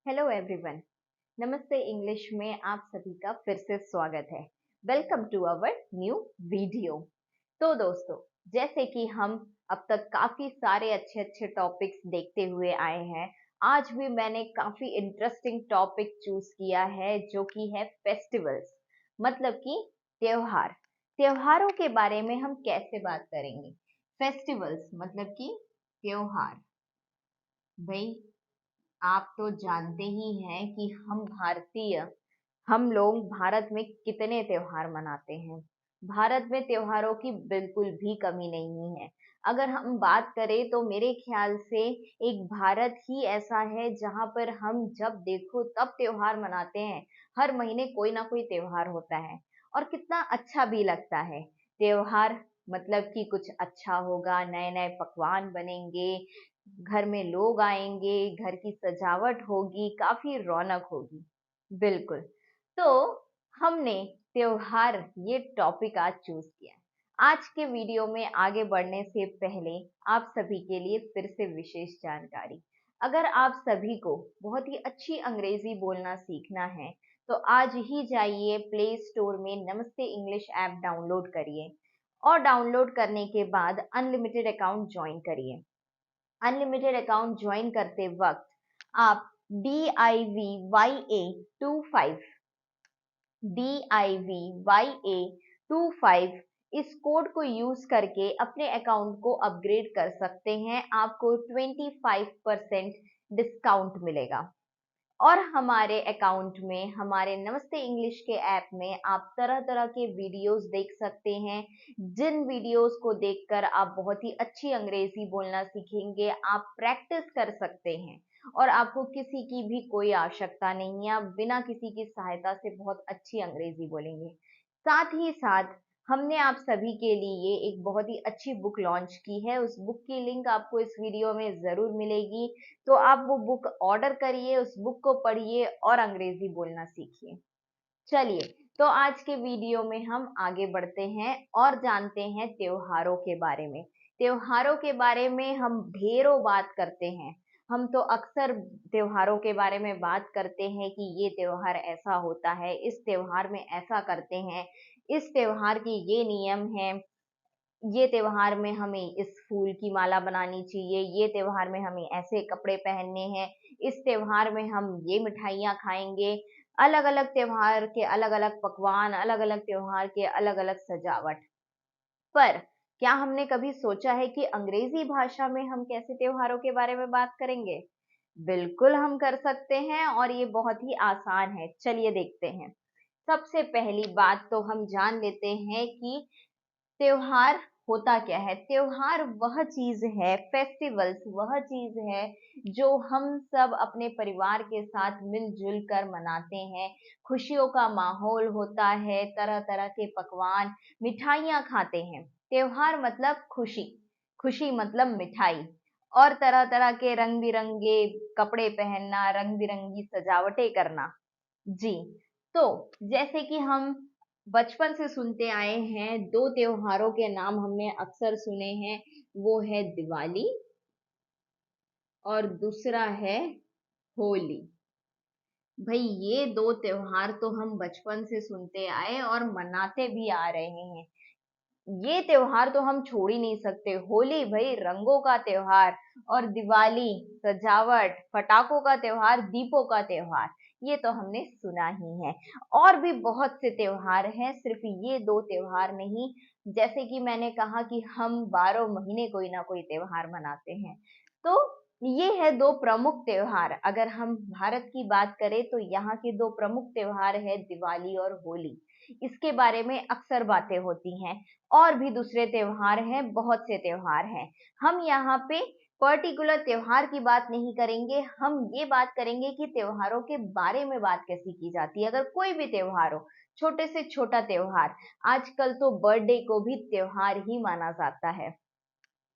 Hello everyone. नमस्ते English में आप सभी का फिर से स्वागत है। Welcome to our new video. तो दोस्तों, जैसे कि हम अब तक काफी सारे अच्छे अच्छे टॉपिक्स देखते हुए आए हैं, आज भी मैंने काफी इंटरेस्टिंग टॉपिक चूज किया है जो कि है फेस्टिवल्स, मतलब कि त्योहार। त्योहारों के बारे में हम कैसे बात करेंगे? फेस्टिवल्स मतलब कि त्योहार। भाई, आप तो जानते ही हैं कि हम लोग भारत में कितने त्योहार मनाते हैं। भारत में त्योहारों की बिल्कुल भी कमी नहीं है। अगर हम बात करें तो मेरे ख्याल से एक भारत ही ऐसा है जहां पर हम जब देखो तब त्योहार मनाते हैं। हर महीने कोई ना कोई त्योहार होता है और कितना अच्छा भी लगता है। त्योहार मतलब कि कुछ अच्छा होगा, नए नए पकवान बनेंगे, घर में लोग आएंगे, घर की सजावट होगी, काफी रौनक होगी। बिल्कुल। तो हमने त्योहार ये टॉपिक आज चूज किया। आज के वीडियो में आगे बढ़ने से पहले आप सभी के लिए फिर से विशेष जानकारी। अगर आप सभी को बहुत ही अच्छी अंग्रेजी बोलना सीखना है तो आज ही जाइए प्ले स्टोर में नमस्ते इंग्लिश ऐप डाउनलोड करिए और डाउनलोड करने के बाद अनलिमिटेड अकाउंट ज्वाइन करिए। अनलिमिटेड अकाउंट ज्वाइन करते वक्त आप DIVYA 25 DIVYA 25 इस कोड को यूज करके अपने अकाउंट को अपग्रेड कर सकते हैं। आपको 25% डिस्काउंट मिलेगा। और हमारे अकाउंट में, हमारे नमस्ते इंग्लिश के ऐप में आप तरह तरह के वीडियोस देख सकते हैं, जिन वीडियोस को देखकर आप बहुत ही अच्छी अंग्रेजी बोलना सीखेंगे। आप प्रैक्टिस कर सकते हैं और आपको किसी की भी कोई आवश्यकता नहीं है। आप बिना किसी की सहायता से बहुत अच्छी अंग्रेजी बोलेंगे। साथ ही साथ हमने आप सभी के लिए एक बहुत ही अच्छी बुक लॉन्च की है। उस बुक की लिंक आपको इस वीडियो में जरूर मिलेगी, तो आप वो बुक ऑर्डर करिए, उस बुक को पढ़िए और अंग्रेजी बोलना सीखिए। चलिए, तो आज के वीडियो में हम आगे बढ़ते हैं और जानते हैं त्योहारों के बारे में। त्योहारों के बारे में हम ढेरों बात करते हैं। हम तो अक्सर त्योहारों के बारे में बात करते हैं कि ये त्योहार ऐसा होता है, इस त्योहार में ऐसा करते हैं, इस त्योहार की ये नियम है, ये त्योहार में हमें इस फूल की माला बनानी चाहिए, ये त्योहार में हमें ऐसे कपड़े पहनने हैं, इस त्योहार में हम ये मिठाइयाँ खाएंगे। अलग अलग त्योहार के अलग अलग पकवान, अलग अलग त्योहार के अलग अलग सजावट। पर क्या हमने कभी सोचा है कि अंग्रेजी भाषा में हम कैसे त्योहारों के बारे में बात करेंगे? बिल्कुल हम कर सकते हैं और ये बहुत ही आसान है। चलिए देखते हैं। सबसे पहली बात तो हम जान लेते हैं कि त्योहार होता क्या है। त्योहार वह चीज है, फेस्टिवल्स वह चीज है जो हम सब अपने परिवार के साथ मिलजुल कर मनाते हैं। खुशियों का माहौल होता है, तरह तरह के पकवान, मिठाइयाँ खाते हैं। त्योहार मतलब खुशी, खुशी मतलब मिठाई और तरह तरह के रंग बिरंगे कपड़े पहनना, रंग बिरंगी सजावटें करना। जी। तो जैसे कि हम बचपन से सुनते आए हैं, दो त्योहारों के नाम हमने अक्सर सुने हैं, वो है दिवाली और दूसरा है होली। भाई, ये दो त्योहार तो हम बचपन से सुनते आए और मनाते भी आ रहे हैं। ये त्योहार तो हम छोड़ ही नहीं सकते। होली भाई रंगों का त्योहार और दिवाली सजावट, पटाखों का त्योहार, दीपों का त्योहार, ये तो हमने सुना ही है। और भी बहुत से त्योहार हैं, सिर्फ ये दो त्योहार नहीं। जैसे कि मैंने कहा कि हम 12 महीने कोई ना कोई त्योहार मनाते हैं। तो ये है दो प्रमुख त्योहार। अगर हम भारत की बात करें तो यहाँ के दो प्रमुख त्योहार है दिवाली और होली। इसके बारे में अक्सर बातें होती हैं। और भी दूसरे त्योहार हैं, बहुत से त्योहार हैं। हम यहाँ पे पर्टिकुलर त्योहार की बात नहीं करेंगे, हम ये बात करेंगे कि त्योहारों के बारे में बात कैसी की जाती है। अगर कोई भी त्योहार हो, छोटे से छोटा त्योहार, आजकल तो बर्थडे को भी त्योहार ही माना जाता है,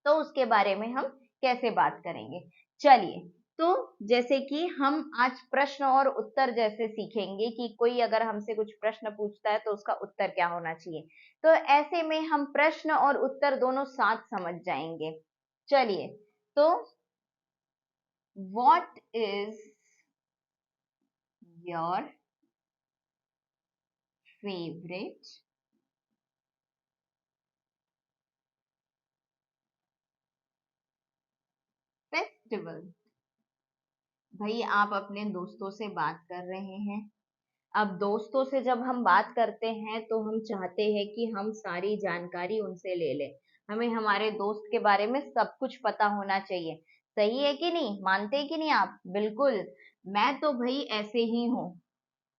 तो उसके बारे में हम कैसे बात करेंगे। चलिए, तो जैसे कि हम आज प्रश्न और उत्तर जैसे सीखेंगे कि कोई अगर हमसे कुछ प्रश्न पूछता है तो उसका उत्तर क्या होना चाहिए, तो ऐसे में हम प्रश्न और उत्तर दोनों साथ समझ जाएंगे। चलिए, तो what is your favourite festival. भाई आप अपने दोस्तों से बात कर रहे हैं। अब दोस्तों से जब हम बात करते हैं तो हम चाहते हैं कि हम सारी जानकारी उनसे ले लें। हमें हमारे दोस्त के बारे में सब कुछ पता होना चाहिए। सही है कि नहीं? मानते हैं कि नहीं आप? बिल्कुल। मैं तो भाई ऐसे ही हूँ।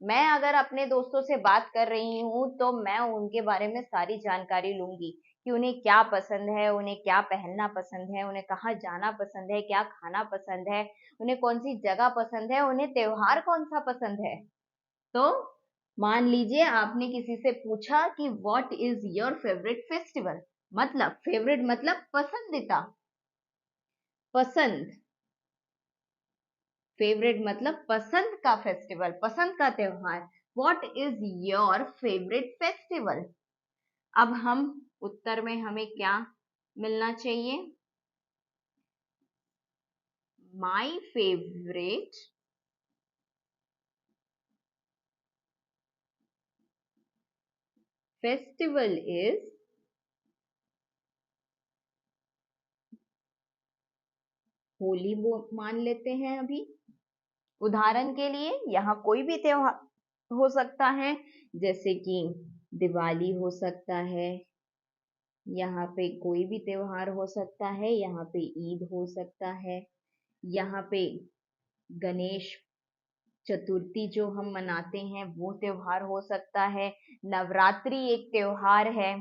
मैं अगर अपने दोस्तों से बात कर रही हूँ तो मैं उनके बारे में सारी जानकारी लूंगी कि उन्हें क्या पसंद है, उन्हें क्या पहनना पसंद है, उन्हें कहाँ जाना पसंद है, क्या खाना पसंद है, उन्हें कौन सी जगह पसंद है, उन्हें त्योहार कौन सा पसंद है। तो मान लीजिए आपने किसी से पूछा कि what is your favourite festival, मतलब फेवरेट मतलब पसंदीदा, पसंद। फेवरेट मतलब पसंद का फेस्टिवल, पसंद का त्योहार। What is your favourite festival. अब हम उत्तर में हमें क्या मिलना चाहिए? My favourite festival is, Holi मान लेते हैं अभी उदाहरण के लिए। यहाँ कोई भी त्योहार हो सकता है, जैसे कि दिवाली हो सकता है, यहाँ पे कोई भी त्योहार हो सकता है, यहाँ पे ईद हो सकता है, यहाँ पे गणेश चतुर्थी जो हम मनाते हैं वो त्योहार हो सकता है। नवरात्रि एक त्योहार है,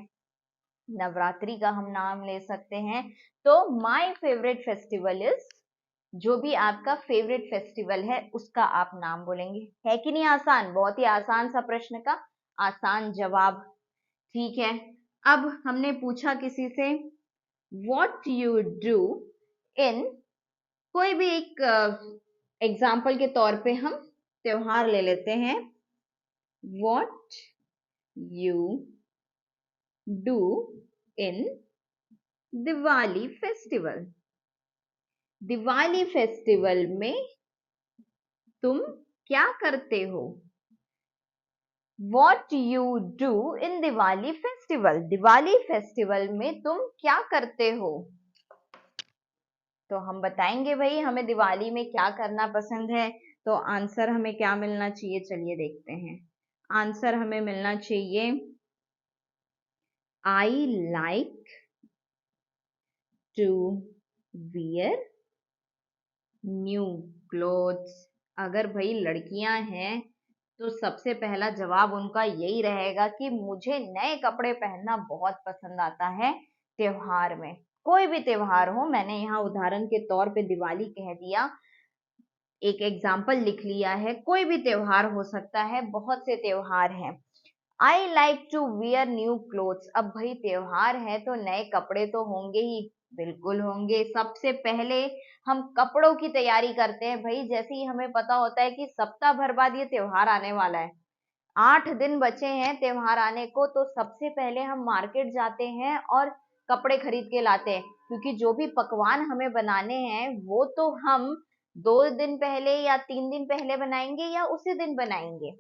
नवरात्रि का हम नाम ले सकते हैं। तो माय फेवरेट फेस्टिवल इज, जो भी आपका फेवरेट फेस्टिवल है उसका आप नाम बोलेंगे। है कि नहीं आसान? बहुत ही आसान सा प्रश्न का आसान जवाब। ठीक है। अब हमने पूछा किसी से व्हाट यू डू इन, कोई भी एक एग्जाम्पल के तौर पे हम त्योहार ले लेते हैं। What you do in Diwali festival. Diwali festival में तुम क्या करते हो? What you do in Diwali festival, Diwali festival में तुम क्या करते हो? तो हम बताएंगे भाई हमें दिवाली में क्या करना पसंद है। तो आंसर हमें क्या मिलना चाहिए, चलिए देखते हैं। आंसर हमें मिलना चाहिए I like to wear new clothes. अगर भाई लड़कियां हैं तो सबसे पहला जवाब उनका यही रहेगा कि मुझे नए कपड़े पहनना बहुत पसंद आता है त्योहार में। कोई भी त्योहार हो, मैंने यहाँ उदाहरण के तौर पे दिवाली कह दिया, एक एग्जाम्पल लिख लिया है। कोई भी त्योहार हो सकता है, बहुत से त्योहार हैं। I like to wear new clothes. अब भाई त्योहार है तो नए कपड़े तो होंगे ही, बिल्कुल होंगे। सबसे पहले हम कपड़ों की तैयारी करते हैं भाई, जैसे ही हमें पता होता है कि सप्ताह भर बाद ये त्योहार आने वाला है, 8 दिन बचे हैं त्योहार आने को, तो सबसे पहले हम मार्केट जाते हैं और कपड़े खरीद के लाते हैं। क्योंकि जो भी पकवान हमें बनाने हैं वो तो हम 2 दिन पहले या 3 दिन पहले बनाएंगे या उसी दिन बनाएंगे,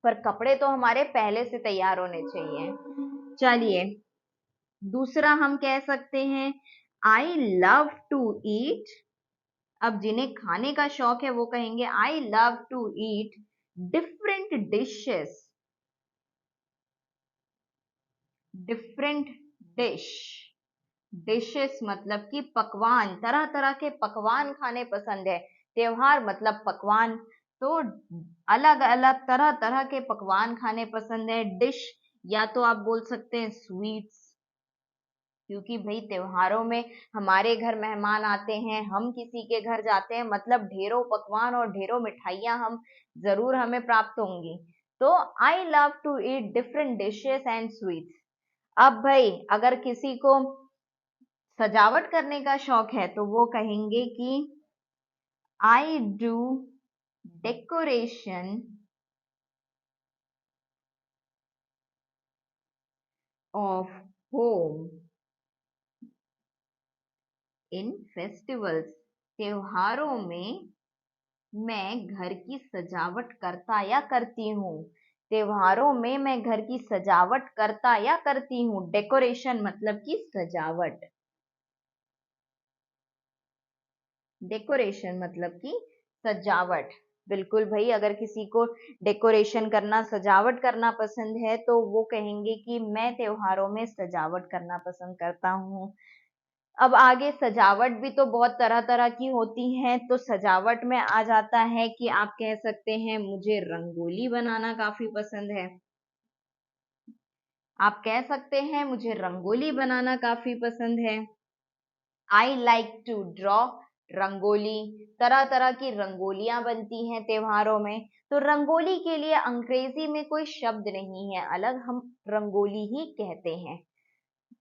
पर कपड़े तो हमारे पहले से तैयार होने चाहिए। चलिए दूसरा हम कह सकते हैं आई लव टू ईट। अब जिन्हें खाने का शौक है वो कहेंगे I love to eat different dishes. Different dish, dishes मतलब कि पकवान, तरह तरह के पकवान खाने पसंद है। त्योहार मतलब पकवान, तो अलग अलग तरह तरह के पकवान खाने पसंद है। डिश या तो आप बोल सकते हैं स्वीट्स, क्योंकि भाई त्योहारों में हमारे घर मेहमान आते हैं, हम किसी के घर जाते हैं, मतलब ढेरों पकवान और ढेरों मिठाइयाँ हम जरूर हमें प्राप्त होंगी। तो I love to eat different dishes and sweets. अब भाई अगर किसी को सजावट करने का शौक है तो वो कहेंगे कि I do decoration of home in festivals. त्योहारों में मैं घर की सजावट करता या करती हूँ। त्योहारों में मैं घर की सजावट करता या करती हूँ। डेकोरेशन मतलब कि सजावट। डेकोरेशन मतलब कि सजावट। बिल्कुल भाई, अगर किसी को डेकोरेशन करना, सजावट करना पसंद है तो वो कहेंगे कि मैं त्योहारों में सजावट करना पसंद करता हूँ। अब आगे सजावट भी तो बहुत तरह तरह की होती है, तो सजावट में आ जाता है कि आप कह सकते हैं मुझे रंगोली बनाना काफी पसंद है। आप कह सकते हैं मुझे रंगोली बनाना काफी पसंद है। I like to draw rangoli. तरह तरह की रंगोलियां बनती हैं त्योहारों में। तो रंगोली के लिए अंग्रेजी में कोई शब्द नहीं है अलग, हम रंगोली ही कहते हैं।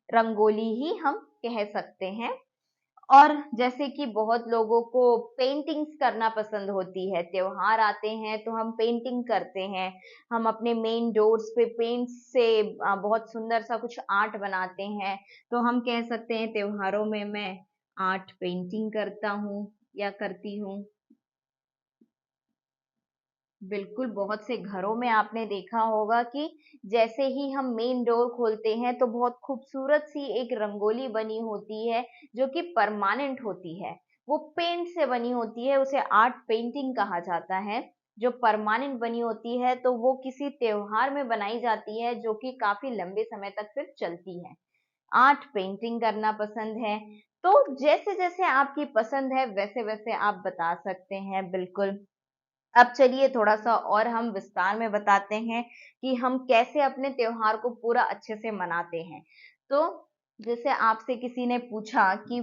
रंगोली ही हम कह सकते हैं। और जैसे कि बहुत लोगों को पेंटिंग्स करना पसंद होती है, त्योहार आते हैं तो हम पेंटिंग करते हैं। हम अपने मेन डोर्स पे पेंट से बहुत सुंदर सा कुछ आर्ट बनाते हैं। तो हम कह सकते हैं त्योहारों में मैं आर्ट पेंटिंग करता हूँ या करती हूँ। बिल्कुल, बहुत से घरों में आपने देखा होगा कि जैसे ही हम मेन डोर खोलते हैं तो बहुत खूबसूरत सी एक रंगोली बनी होती है जो कि परमानेंट होती है। वो पेंट से बनी होती है, उसे आर्ट पेंटिंग कहा जाता है। जो परमानेंट बनी होती है तो वो किसी त्योहार में बनाई जाती है जो कि काफी लंबे समय तक फिर चलती है। आर्ट पेंटिंग करना पसंद है। तो जैसे जैसे आपकी पसंद है वैसे वैसे आप बता सकते हैं। बिल्कुल। अब चलिए थोड़ा सा और हम विस्तार में बताते हैं कि हम कैसे अपने त्योहार को पूरा अच्छे से मनाते हैं। तो जैसे आपसे किसी ने पूछा कि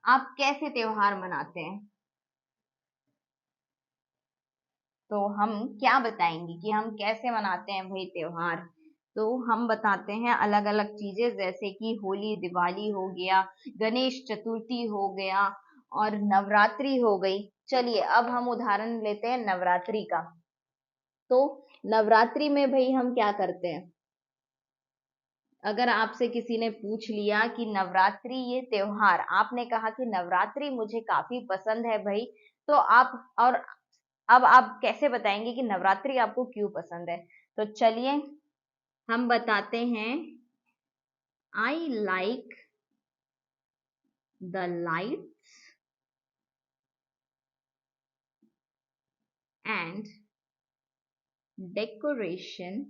आप कैसे त्योहार मनाते हैं, तो हम क्या बताएंगे कि हम कैसे मनाते हैं भाई त्योहार। तो हम बताते हैं अलग अलग चीजें, जैसे कि होली दिवाली हो गया, गणेश चतुर्थी हो गया और नवरात्रि हो गई। चलिए अब हम उदाहरण लेते हैं नवरात्रि का। तो नवरात्रि में भाई हम क्या करते हैं। अगर आपसे किसी ने पूछ लिया कि नवरात्रि ये त्योहार, आपने कहा कि नवरात्रि मुझे काफी पसंद है भाई, तो आप और अब आप कैसे बताएंगे कि नवरात्रि आपको क्यों पसंद है। तो चलिए हम बताते हैं, I like the lights and decoration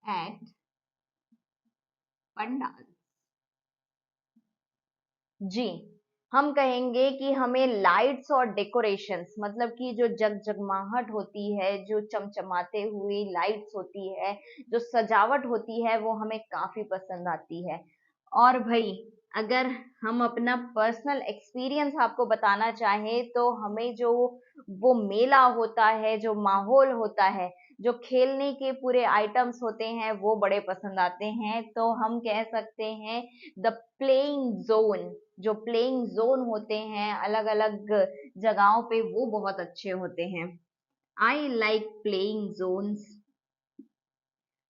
at pandal. जी, हम कहेंगे कि हमें लाइट्स और डेकोरेशंस मतलब कि जो जगजगमाहट होती है, जो चमचमाते हुए लाइट्स होती है, जो सजावट होती है, वो हमें काफी पसंद आती है। और भाई अगर हम अपना पर्सनल एक्सपीरियंस आपको बताना चाहें तो हमें जो वो मेला होता है, जो माहौल होता है, जो खेलने के पूरे आइटम्स होते हैं वो बड़े पसंद आते हैं। तो हम कह सकते हैं द प्लेइंग जोन। जो प्लेइंग जोन होते हैं अलग अलग जगहों पे, वो बहुत अच्छे होते हैं। I like playing zones.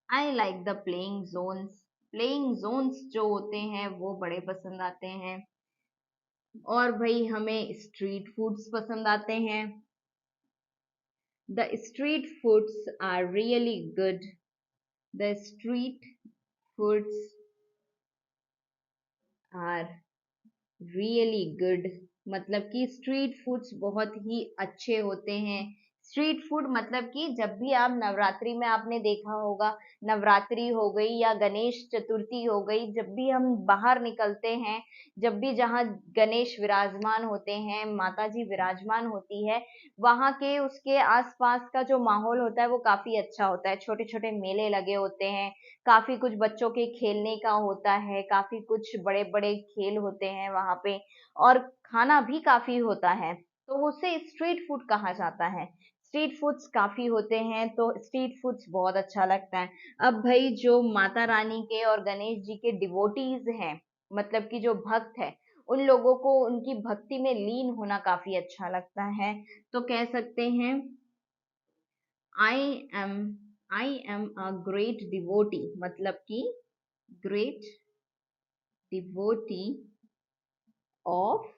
I like the playing zones. Playing zones जो होते हैं वो बड़े पसंद आते हैं। और भाई हमें स्ट्रीट फूड्स पसंद आते हैं। The street foods are really good. The street foods are really good. मतलब कि स्ट्रीट फूड्स बहुत ही अच्छे होते हैं। स्ट्रीट फूड मतलब कि जब भी आप नवरात्रि में, आपने देखा होगा, नवरात्रि हो गई या गणेश चतुर्थी हो गई, जब भी हम बाहर निकलते हैं, जब भी जहाँ गणेश विराजमान होते हैं, माता जी विराजमान होती है, वहाँ के उसके आसपास का जो माहौल होता है वो काफी अच्छा होता है। छोटे छोटे मेले लगे होते हैं, काफी कुछ बच्चों के खेलने का होता है, काफी कुछ बड़े बड़े खेल होते हैं वहां पे, और खाना भी काफी होता है। तो उसे स्ट्रीट फूड कहा जाता है। स्ट्रीट फूड्स काफी होते हैं तो स्ट्रीट फूड्स बहुत अच्छा लगता है। अब भाई जो माता रानी के और गणेश जी के डिवोटीज हैं, मतलब कि जो भक्त है, उन लोगों को उनकी भक्ति में लीन होना काफी अच्छा लगता है। तो कह सकते हैं I am I am a great devotee, मतलब कि ग्रेट डिवोटी ऑफ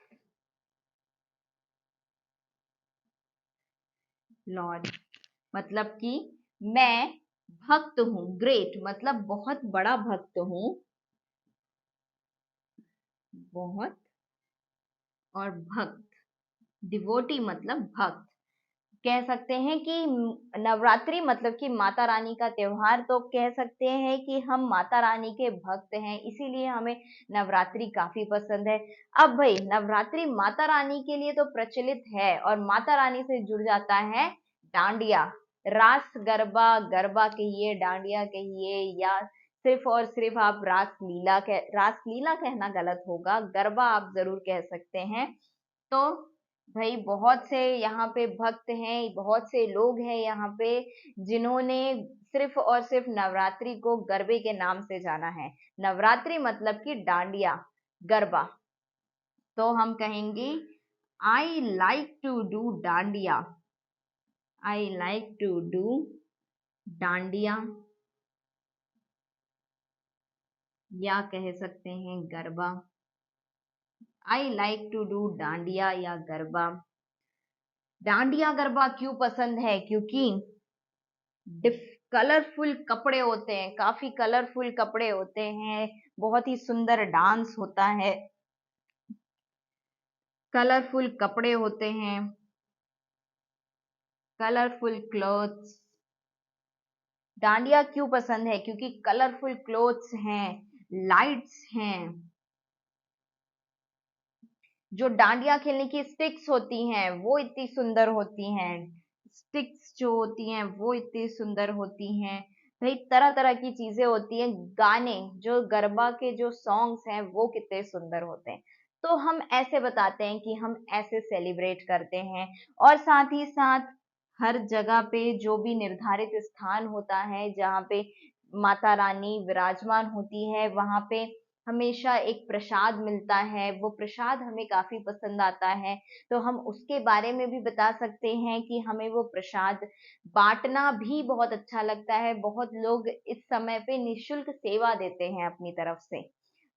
लॉर्ड, मतलब कि मैं भक्त हूं। ग्रेट मतलब बहुत बड़ा भक्त हूं, बहुत, और भक्त, डिवोटी मतलब भक्त। कह सकते हैं कि नवरात्रि मतलब कि माता रानी का त्योहार, तो कह सकते हैं कि हम माता रानी के भक्त हैं, इसीलिए हमें नवरात्रि काफी पसंद है। अब भाई नवरात्रि माता रानी के लिए तो प्रचलित है, और माता रानी से जुड़ जाता है डांडिया, रास गरबा, गरबा कहिए, डांडिया कहिए, या सिर्फ और सिर्फ आप रासलीला कहना गलत होगा, गरबा आप जरूर कह सकते हैं। तो भाई बहुत से यहाँ पे भक्त हैं, बहुत से लोग हैं यहाँ पे जिन्होंने सिर्फ और सिर्फ नवरात्रि को गरबे के नाम से जाना है। नवरात्रि मतलब कि डांडिया, गरबा। तो हम कहेंगे I like to do dandiya, I like to do dandiya, या कह सकते हैं garba. I like to do dandiya या गरबा। डांडिया गरबा क्यों पसंद है? क्योंकि कलरफुल कपड़े होते हैं, काफी कलरफुल कपड़े होते हैं, बहुत ही सुंदर डांस होता है, कलरफुल कपड़े होते हैं, कलरफुल क्लोथ्स। डांडिया क्यों पसंद है? क्योंकि कलरफुल क्लोथ्स हैं, लाइट्स हैं, जो डांडिया खेलने की स्टिक्स होती हैं वो इतनी सुंदर होती हैं, स्टिक्स जो होती हैं वो इतनी सुंदर होती हैं। भाई तरह तरह की चीजें होती हैं, गाने जो गरबा के जो सॉन्ग्स हैं वो कितने सुंदर होते हैं। तो हम ऐसे बताते हैं कि हम ऐसे सेलिब्रेट करते हैं। और साथ ही साथ हर जगह पे जो भी निर्धारित स्थान होता है जहाँ पे माता रानी विराजमान होती है, वहां पे हमेशा एक प्रसाद मिलता है, वो प्रसाद हमें काफी पसंद आता है। तो हम उसके बारे में भी बता सकते हैं कि हमें वो प्रसाद बांटना भी बहुत अच्छा लगता है। बहुत लोग इस समय पे निःशुल्क सेवा देते हैं अपनी तरफ से,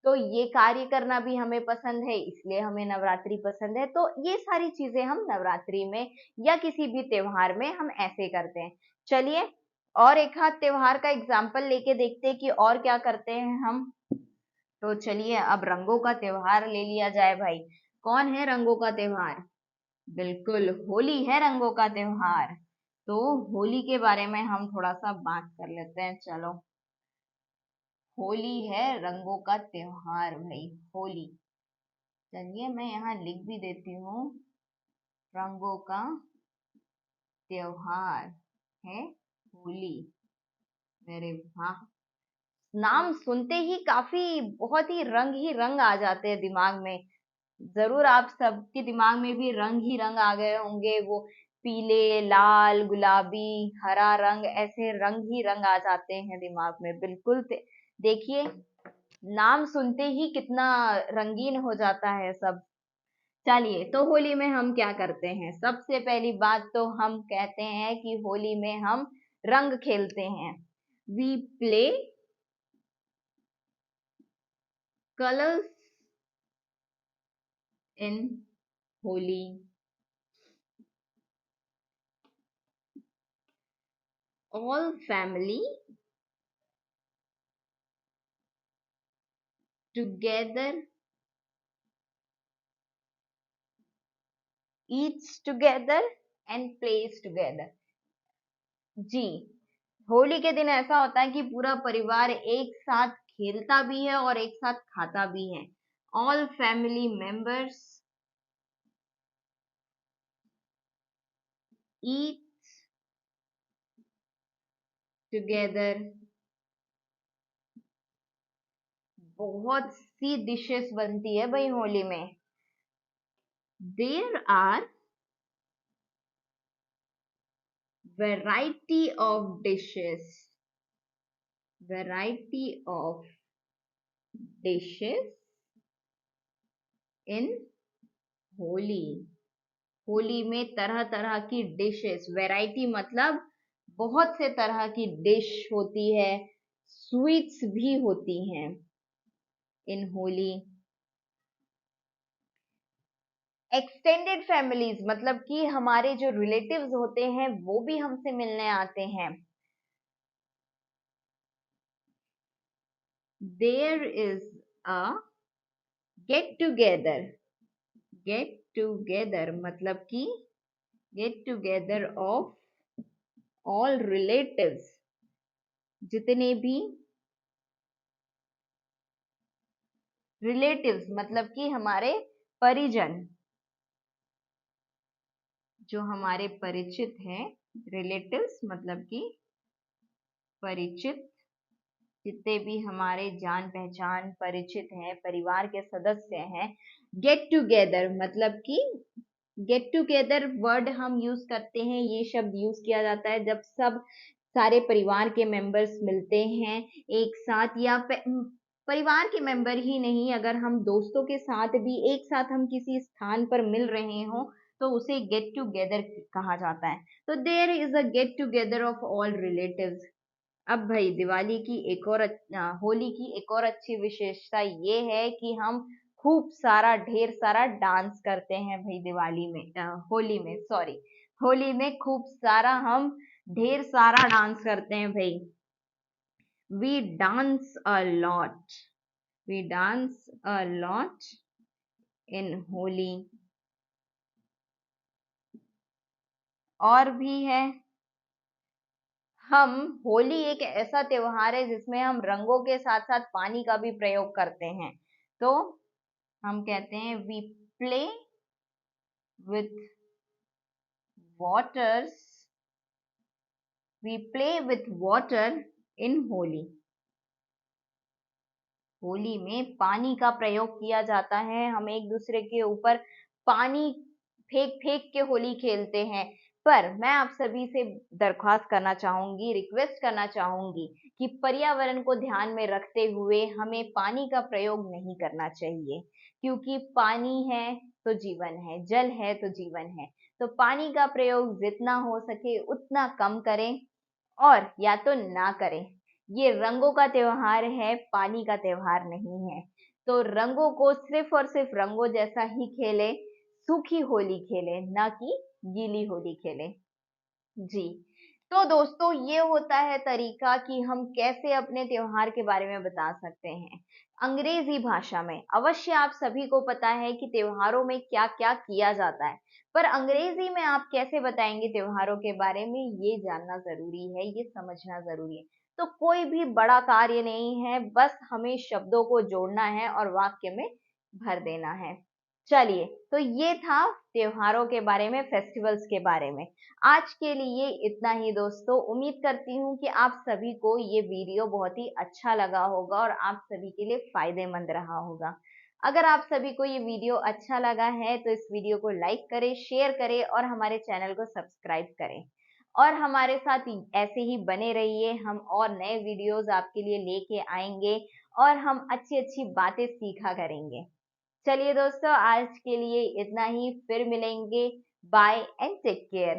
तो ये कार्य करना भी हमें पसंद है, इसलिए हमें नवरात्रि पसंद है। तो ये सारी चीजें हम नवरात्रि में या किसी भी त्योहार में हम ऐसे करते हैं। चलिए और एक हाथ त्योहार का एग्जाम्पल लेके देखते हैं कि और क्या करते हैं हम। तो चलिए अब रंगों का त्योहार ले लिया जाए भाई। कौन है रंगों का त्योहार? बिल्कुल होली है रंगों का त्योहार। तो होली के बारे में हम थोड़ा सा बात कर लेते हैं, चलो। होली है रंगों का त्योहार भाई, होली। चलिए मैं यहाँ लिख भी देती हूँ, रंगों का त्योहार है होली। मेरे वाह, नाम सुनते ही काफी बहुत ही रंग आ जाते हैं दिमाग में। जरूर आप सबके दिमाग में भी रंग ही रंग आ गए होंगे, वो पीले, लाल, गुलाबी, हरा रंग, ऐसे रंग ही रंग आ जाते हैं दिमाग में। बिल्कुल देखिए, नाम सुनते ही कितना रंगीन हो जाता है सब। चलिए तो होली में हम क्या करते हैं? सबसे पहली बात तो हम कहते हैं कि होली में हम रंग खेलते हैं। We play colours in Holi. All family together, eats together and plays together। जी, होली के दिन ऐसा होता है कि पूरा परिवार एक साथ खेलता भी है और एक साथ खाता भी है। All family members eat together. बहुत सी डिशेस बनती है भाई होली में। There are variety of dishes, variety of dishes in Holi. Holi में तरह तरह की डिशेस, वैरायटी मतलब बहुत से तरह की डिश होती है, स्वीट्स भी होती हैं। इन होली। एक्सटेंडेड फैमिलीज मतलब कि हमारे जो रिलेटिव्स होते हैं वो भी हमसे मिलने आते हैं। There is a get together. Get together मतलब कि get together of all relatives, जितने भी रिलेटिव्स मतलब कि हमारे परिजन, जो हमारे परिचित हैं। रिलेटिव्स मतलब कि परिचित, जितने भी हमारे जान पहचान परिचित हैं, परिवार के सदस्य हैं। गेट टुगेदर मतलब कि गेट टुगेदर वर्ड हम यूज करते हैं, ये शब्द यूज किया जाता है जब सब सारे परिवार के मेंबर्स मिलते हैं एक साथ, या परिवार के मेंबर ही नहीं, अगर हम दोस्तों के साथ भी एक साथ हम किसी स्थान पर मिल रहे हों तो उसे गेट टुगेदर कहा जाता है। तो there is a get together of all relatives. अब भाई दिवाली की एक और होली की एक और अच्छी विशेषता ये है कि हम खूब सारा ढेर सारा डांस करते हैं भाई दिवाली में, होली में, सॉरी, होली में खूब सारा हम ढेर सारा डांस करते हैं भाई। We dance a lot, we dance a lot in Holi. और भी है, हम होली एक ऐसा त्योहार है जिसमें हम रंगों के साथ साथ पानी का भी प्रयोग करते हैं। तो हम कहते हैं we play with waters, we play with water in Holi. Holi में पानी का प्रयोग किया जाता है, हम एक दूसरे के ऊपर पानी फेंक फेंक के होली खेलते हैं। पर मैं आप सभी से दरख्वास्त करना चाहूंगी, रिक्वेस्ट करना चाहूंगी कि पर्यावरण को ध्यान में रखते हुए हमें पानी का प्रयोग नहीं करना चाहिए, क्योंकि पानी है तो जीवन है, जल है तो जीवन है। तो पानी का प्रयोग जितना हो सके उतना कम करें और या तो ना करें। ये रंगों का त्योहार है, पानी का त्योहार नहीं है। तो रंगों को सिर्फ और सिर्फ रंगों जैसा ही खेले, सूखी होली खेले, ना कि गीली होली खेले। जी, तो दोस्तों ये होता है तरीका कि हम कैसे अपने त्योहार के बारे में बता सकते हैं अंग्रेजी भाषा में। अवश्य आप सभी को पता है कि त्योहारों में क्या क्या किया जाता है, पर अंग्रेजी में आप कैसे बताएंगे त्योहारों के बारे में, ये जानना जरूरी है, ये समझना जरूरी है। तो कोई भी बड़ा कार्य नहीं है, बस हमें शब्दों को जोड़ना है और वाक्य में भर देना है। चलिए, तो ये था त्योहारों के बारे में, फेस्टिवल्स के बारे में। आज के लिए इतना ही दोस्तों। उम्मीद करती हूँ कि आप सभी को ये वीडियो बहुत ही अच्छा लगा होगा और आप सभी के लिए फायदेमंद रहा होगा। अगर आप सभी को ये वीडियो अच्छा लगा है तो इस वीडियो को लाइक करें, शेयर करें और हमारे चैनल को सब्सक्राइब करें। और हमारे साथ ऐसे ही बने रहिए, हम और नए वीडियोस आपके लिए लेके आएंगे और हम अच्छी अच्छी बातें सीखा करेंगे। चलिए दोस्तों, आज के लिए इतना ही, फिर मिलेंगे। Bye and take care.